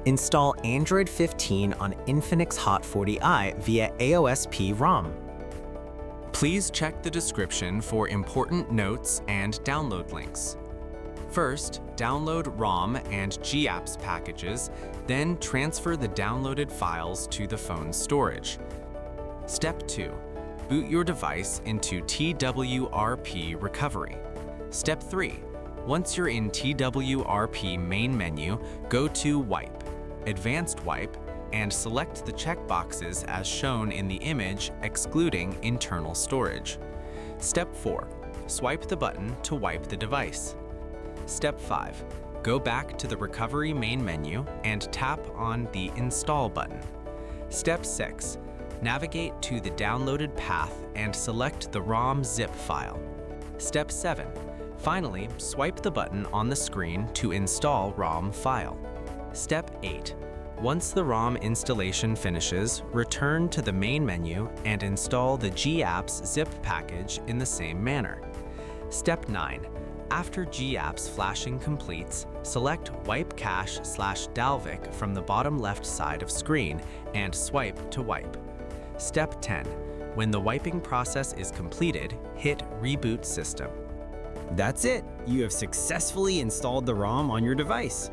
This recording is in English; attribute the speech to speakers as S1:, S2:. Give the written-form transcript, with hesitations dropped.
S1: Install Android 15 on Infinix Hot 40i via AOSP ROM.
S2: Please check the description for important notes and download links. First, download ROM and GApps packages, then transfer the downloaded files to the phone's storage. Step 2. Boot your device into TWRP recovery. Step 3. Once you're in TWRP main menu, go to Wipe, Advanced Wipe, and select the checkboxes as shown in the image, excluding internal storage. Step 4. Swipe the button to wipe the device. Step 5. Go back to the Recovery main menu and tap on the Install button. Step 6. Navigate to the downloaded path and select the ROM zip file. Step 7. Finally, swipe the button on the screen to install ROM file. Step 8. Once the ROM installation finishes, return to the main menu and install the GApps zip package in the same manner. Step 9. After GApps flashing completes, select Wipe Cache/Dalvik from the bottom left side of screen and swipe to wipe. Step 10. When the wiping process is completed, hit Reboot System.
S3: That's it! You have successfully installed the ROM on your device.